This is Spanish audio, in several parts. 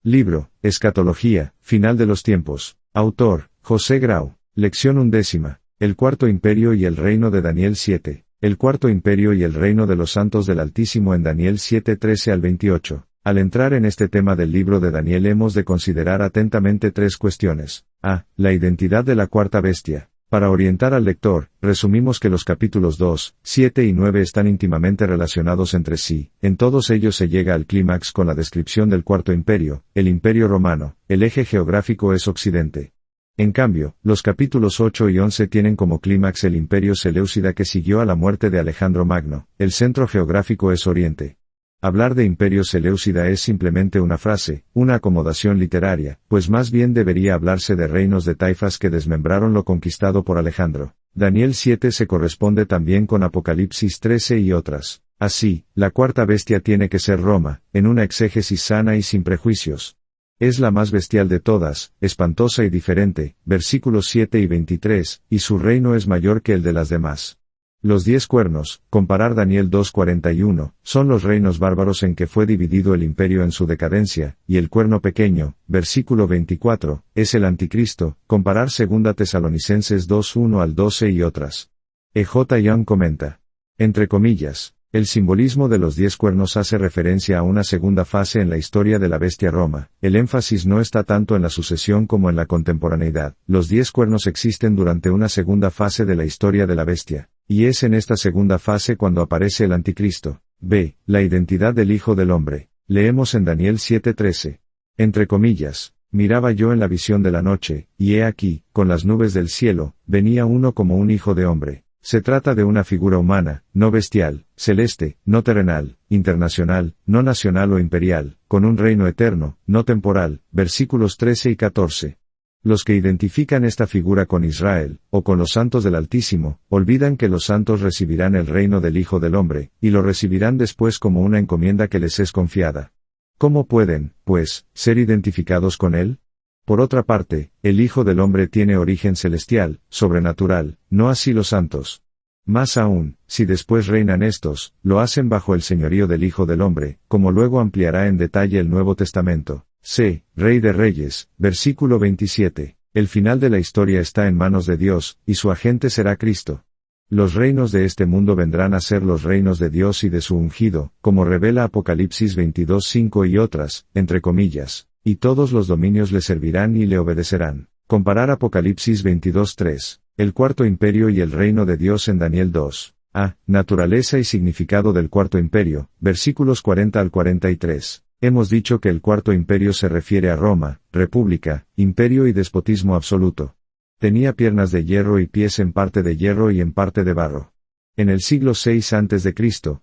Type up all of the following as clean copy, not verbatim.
Libro, Escatología, Final de los Tiempos. Autor, José Grau. Lección 11. El Cuarto Imperio y el Reino de Daniel 7. El Cuarto Imperio y el Reino de los Santos del Altísimo en Daniel 7:13 al 28. Al entrar en este tema del libro de Daniel hemos de considerar atentamente tres cuestiones. A. La identidad de la cuarta bestia. Para orientar al lector, resumimos que los capítulos 2, 7 y 9 están íntimamente relacionados entre sí. En todos ellos se llega al clímax con la descripción del Cuarto Imperio, el Imperio Romano. El eje geográfico es Occidente. En cambio, los capítulos 8 y 11 tienen como clímax el Imperio Seleucida que siguió a la muerte de Alejandro Magno. El centro geográfico es Oriente. Hablar de Imperio Seleucida es simplemente una frase, una acomodación literaria, pues más bien debería hablarse de reinos de taifas que desmembraron lo conquistado por Alejandro. Daniel 7 se corresponde también con Apocalipsis 13 y otras. Así, la cuarta bestia tiene que ser Roma, en una exégesis sana y sin prejuicios. Es la más bestial de todas, espantosa y diferente, versículos 7 y 23, y su reino es mayor que el de las demás. Los 10 cuernos, comparar Daniel 2:41, son los reinos bárbaros en que fue dividido el imperio en su decadencia, y el cuerno pequeño, versículo 24, es el anticristo, comparar 2 Tesalonicenses 2:1 al 12 y otras. E.J. Young comenta. Entre comillas, el simbolismo de los 10 cuernos hace referencia a una segunda fase en la historia de la bestia Roma. El énfasis no está tanto en la sucesión como en la contemporaneidad. Los 10 cuernos existen durante una segunda fase de la historia de la bestia. Y es en esta segunda fase cuando aparece el anticristo. B. La identidad del Hijo del Hombre. Leemos en Daniel 7:13. Entre comillas, miraba yo en la visión de la noche, y he aquí, con las nubes del cielo, venía uno como un hijo de hombre. Se trata de una figura humana, no bestial, celeste, no terrenal, internacional, no nacional o imperial, con un reino eterno, no temporal, versículos 13 y 14. Los que identifican esta figura con Israel, o con los santos del Altísimo, olvidan que los santos recibirán el reino del Hijo del Hombre, y lo recibirán después como una encomienda que les es confiada. ¿Cómo pueden, pues, ser identificados con él? Por otra parte, el Hijo del Hombre tiene origen celestial, sobrenatural, no así los santos. Más aún, si después reinan estos, lo hacen bajo el señorío del Hijo del Hombre, como luego ampliará en detalle el Nuevo Testamento. C. Rey de Reyes, versículo 27. El final de la historia está en manos de Dios, y su agente será Cristo. Los reinos de este mundo vendrán a ser los reinos de Dios y de su ungido, como revela Apocalipsis 22:5 y otras, entre comillas, y todos los dominios le servirán y le obedecerán. Comparar Apocalipsis 22:3, el Cuarto Imperio y el reino de Dios en Daniel 2. A. Naturaleza y significado del Cuarto Imperio, versículos 40 al 43. Hemos dicho que el Cuarto Imperio se refiere a Roma, república, imperio y despotismo absoluto. Tenía piernas de hierro y pies en parte de hierro y en parte de barro. En el siglo VI a.C.,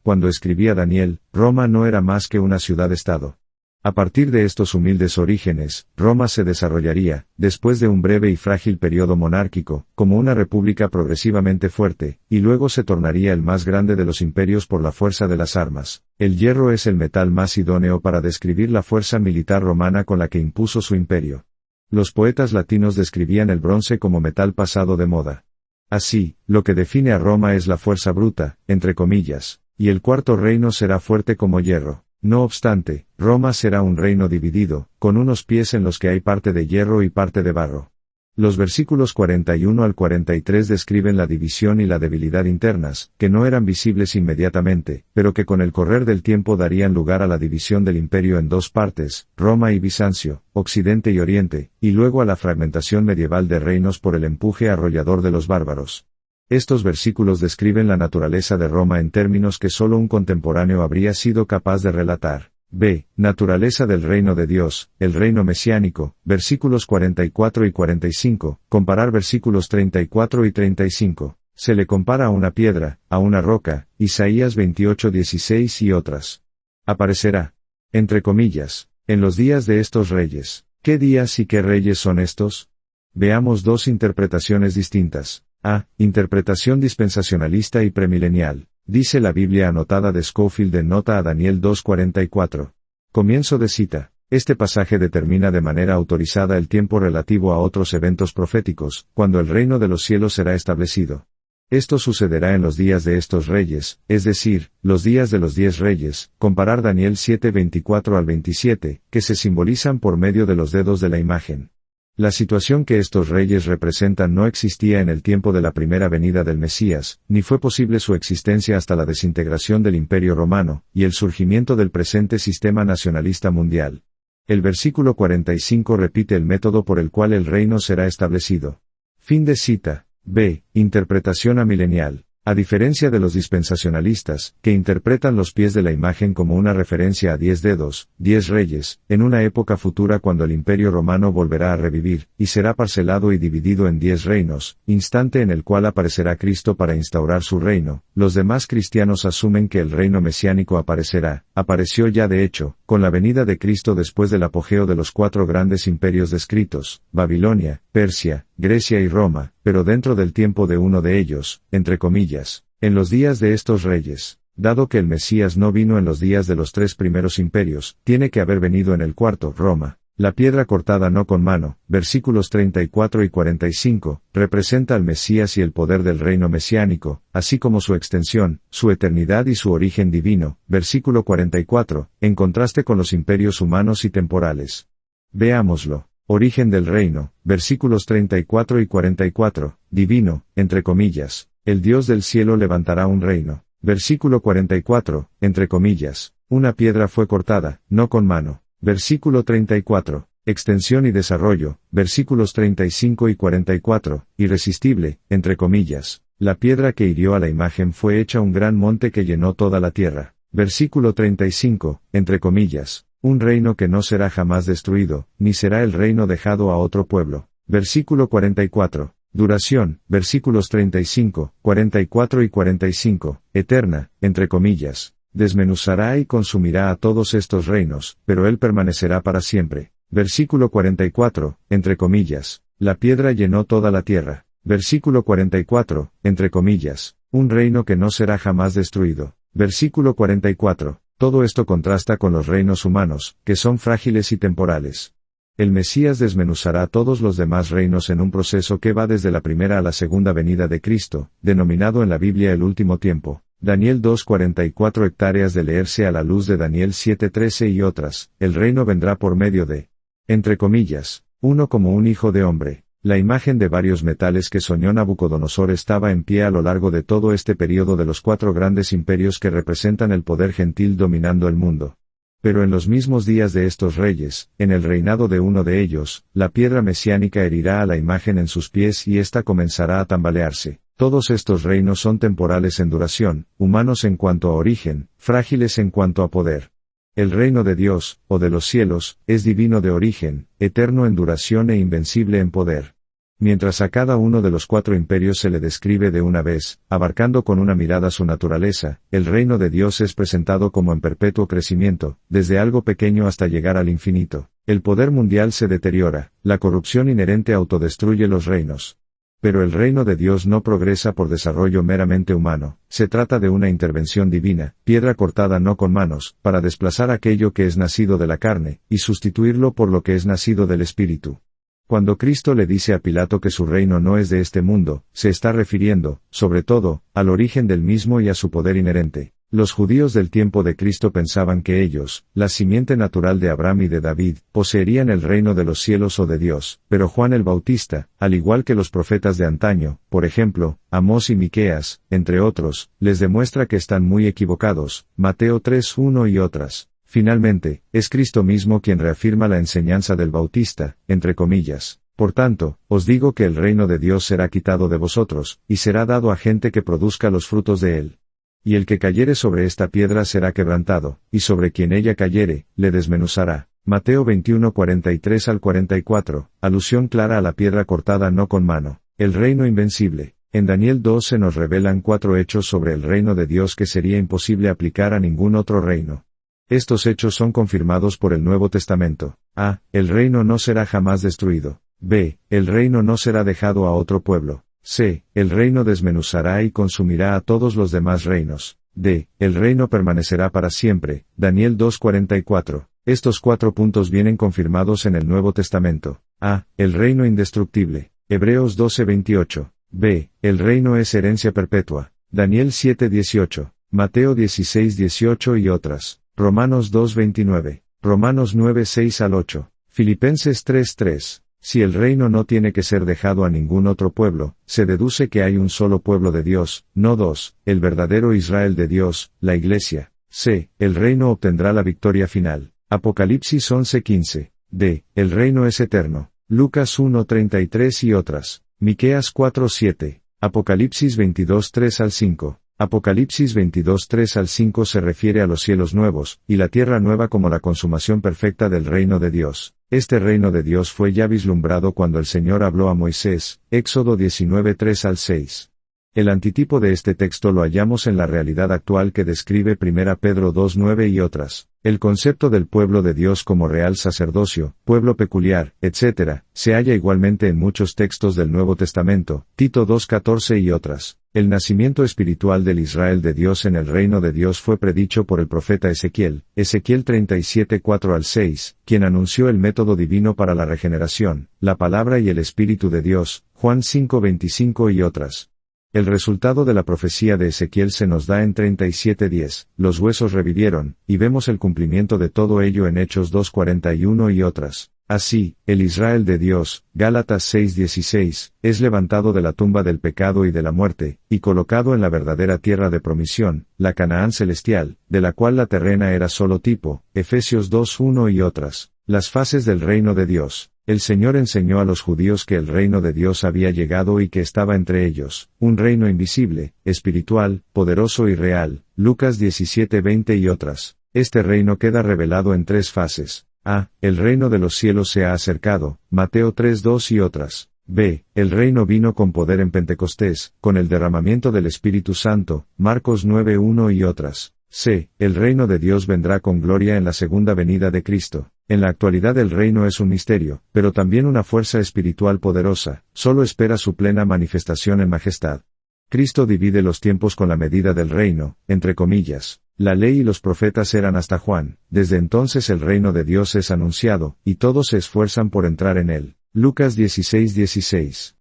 cuando escribía Daniel, Roma no era más que una ciudad-estado. A partir de estos humildes orígenes, Roma se desarrollaría, después de un breve y frágil periodo monárquico, como una república progresivamente fuerte, y luego se tornaría el más grande de los imperios por la fuerza de las armas. El hierro es el metal más idóneo para describir la fuerza militar romana con la que impuso su imperio. Los poetas latinos describían el bronce como metal pasado de moda. Así, lo que define a Roma es la fuerza bruta, entre comillas, y el cuarto reino será fuerte como hierro. No obstante, Roma será un reino dividido, con unos pies en los que hay parte de hierro y parte de barro. Los versículos 41 al 43 describen la división y la debilidad internas, que no eran visibles inmediatamente, pero que con el correr del tiempo darían lugar a la división del imperio en dos partes, Roma y Bizancio, Occidente y Oriente, y luego a la fragmentación medieval de reinos por el empuje arrollador de los bárbaros. Estos versículos describen la naturaleza de Roma en términos que solo un contemporáneo habría sido capaz de relatar. B. Naturaleza del reino de Dios, el reino mesiánico, versículos 44 y 45, comparar versículos 34 y 35. Se le compara a una piedra, a una roca, Isaías 28:16 y otras. Aparecerá, entre comillas, en los días de estos reyes. ¿Qué días y qué reyes son estos? Veamos dos interpretaciones distintas. A. Interpretación dispensacionalista y premilenial. Dice la Biblia anotada de Scofield en nota a Daniel 2:44. Comienzo de cita. Este pasaje determina de manera autorizada el tiempo relativo a otros eventos proféticos, cuando el reino de los cielos será establecido. Esto sucederá en los días de estos reyes, es decir, los días de los 10 reyes, comparar Daniel 7:24 al 27, que se simbolizan por medio de los dedos de la imagen. La situación que estos reyes representan no existía en el tiempo de la primera venida del Mesías, ni fue posible su existencia hasta la desintegración del Imperio Romano, y el surgimiento del presente sistema nacionalista mundial. El versículo 45 repite el método por el cual el reino será establecido. Fin de cita. B. Interpretación amilenial. A diferencia de los dispensacionalistas, que interpretan los pies de la imagen como una referencia a 10 dedos, 10 reyes, en una época futura cuando el Imperio Romano volverá a revivir, y será parcelado y dividido en 10 reinos, instante en el cual aparecerá Cristo para instaurar su reino, los demás cristianos asumen que el reino mesiánico apareció ya de hecho, con la venida de Cristo después del apogeo de los 4 grandes imperios descritos, Babilonia, Persia, Grecia y Roma, pero dentro del tiempo de uno de ellos, entre comillas, en los días de estos reyes. Dado que el Mesías no vino en los días de los 3 primeros imperios, tiene que haber venido en el cuarto, Roma. La piedra cortada no con mano, versículos 34 y 45, representa al Mesías y el poder del reino mesiánico, así como su extensión, su eternidad y su origen divino, versículo 44, en contraste con los imperios humanos y temporales. Veámoslo. Origen del reino, versículos 34 y 44, divino, entre comillas, el Dios del cielo levantará un reino. Versículo 44, entre comillas, una piedra fue cortada, no con mano. Versículo 34, extensión y desarrollo, versículos 35 y 44, irresistible, entre comillas, la piedra que hirió a la imagen fue hecha un gran monte que llenó toda la tierra. Versículo 35, entre comillas, un reino que no será jamás destruido, ni será el reino dejado a otro pueblo. Versículo 44. Duración, versículos 35, 44 y 45, eterna, entre comillas. Desmenuzará y consumirá a todos estos reinos, pero él permanecerá para siempre. Versículo 44, entre comillas. La piedra llenó toda la tierra. Versículo 44, entre comillas. Un reino que no será jamás destruido. Versículo 44. Todo esto contrasta con los reinos humanos, que son frágiles y temporales. El Mesías desmenuzará todos los demás reinos en un proceso que va desde la primera a la segunda venida de Cristo, denominado en la Biblia el último tiempo. Daniel 2:44 hectáreas de leerse a la luz de Daniel 7:13 y otras. El reino vendrá por medio de, entre comillas, uno como un hijo de hombre. La imagen de varios metales que soñó Nabucodonosor estaba en pie a lo largo de todo este período de los 4 grandes imperios que representan el poder gentil dominando el mundo. Pero en los mismos días de estos reyes, en el reinado de uno de ellos, la piedra mesiánica herirá a la imagen en sus pies y ésta comenzará a tambalearse. Todos estos reinos son temporales en duración, humanos en cuanto a origen, frágiles en cuanto a poder. El reino de Dios, o de los cielos, es divino de origen, eterno en duración e invencible en poder. Mientras a cada uno de los 4 imperios se le describe de una vez, abarcando con una mirada su naturaleza, el reino de Dios es presentado como en perpetuo crecimiento, desde algo pequeño hasta llegar al infinito. El poder mundial se deteriora, la corrupción inherente autodestruye los reinos. Pero el reino de Dios no progresa por desarrollo meramente humano, se trata de una intervención divina, piedra cortada no con manos, para desplazar aquello que es nacido de la carne, y sustituirlo por lo que es nacido del Espíritu. Cuando Cristo le dice a Pilato que su reino no es de este mundo, se está refiriendo, sobre todo, al origen del mismo y a su poder inherente. Los judíos del tiempo de Cristo pensaban que ellos, la simiente natural de Abraham y de David, poseerían el reino de los cielos o de Dios, pero Juan el Bautista, al igual que los profetas de antaño, por ejemplo, Amós y Miqueas, entre otros, les demuestra que están muy equivocados, Mateo 3:1 y otras. Finalmente, es Cristo mismo quien reafirma la enseñanza del Bautista, entre comillas. Por tanto, os digo que el reino de Dios será quitado de vosotros, y será dado a gente que produzca los frutos de él. Y el que cayere sobre esta piedra será quebrantado, y sobre quien ella cayere, le desmenuzará. Mateo 21:43 al 44, alusión clara a la piedra cortada no con mano. El reino invencible. En Daniel 2 se nos revelan 4 hechos sobre el reino de Dios que sería imposible aplicar a ningún otro reino. Estos hechos son confirmados por el Nuevo Testamento. A. El reino no será jamás destruido. B. El reino no será dejado a otro pueblo. C. El reino desmenuzará y consumirá a todos los demás reinos. D. El reino permanecerá para siempre. Daniel 2:44. Estos 4 puntos vienen confirmados en el Nuevo Testamento. A. El reino indestructible. Hebreos 12:28. B. El reino es herencia perpetua. Daniel 7:18, Mateo 16:18 y otras. Romanos 2:29, Romanos 9:6 al 8, Filipenses 3:3. Si el reino no tiene que ser dejado a ningún otro pueblo, se deduce que hay un solo pueblo de Dios, no dos, el verdadero Israel de Dios, la Iglesia. C. El reino obtendrá la victoria final. Apocalipsis 11:15. D. El reino es eterno. Lucas 1:33 y otras. Miqueas 4:7. Apocalipsis 22:3 al 5. Apocalipsis 22:3 al 5 se refiere a los cielos nuevos, y la tierra nueva como la consumación perfecta del reino de Dios. Este reino de Dios fue ya vislumbrado cuando el Señor habló a Moisés, Éxodo 19:3 al 6. El antitipo de este texto lo hallamos en la realidad actual que describe 1 Pedro 2:9 y otras. El concepto del pueblo de Dios como real sacerdocio, pueblo peculiar, etc., se halla igualmente en muchos textos del Nuevo Testamento, Tito 2:14 y otras. El nacimiento espiritual del Israel de Dios en el reino de Dios fue predicho por el profeta Ezequiel, Ezequiel 37:4 al 6, quien anunció el método divino para la regeneración, la palabra y el Espíritu de Dios, Juan 5:25 y otras. El resultado de la profecía de Ezequiel se nos da en 37:10, los huesos revivieron, y vemos el cumplimiento de todo ello en Hechos 2:41 y otras. Así, el Israel de Dios, Gálatas 6:16, es levantado de la tumba del pecado y de la muerte, y colocado en la verdadera tierra de promisión, la Canaán celestial, de la cual la terrena era solo tipo, Efesios 2:1 y otras. Las fases del reino de Dios. El Señor enseñó a los judíos que el reino de Dios había llegado y que estaba entre ellos, un reino invisible, espiritual, poderoso y real, Lucas 17:20 y otras. Este reino queda revelado en tres fases. A. El reino de los cielos se ha acercado, Mateo 3:2 y otras. B. El reino vino con poder en Pentecostés, con el derramamiento del Espíritu Santo, Marcos 9:1 y otras. C. El reino de Dios vendrá con gloria en la segunda venida de Cristo. En la actualidad el reino es un misterio, pero también una fuerza espiritual poderosa, solo espera su plena manifestación en majestad. Cristo divide los tiempos con la medida del reino, entre comillas. La ley y los profetas eran hasta Juan, desde entonces el reino de Dios es anunciado, y todos se esfuerzan por entrar en él. Lucas 16:16.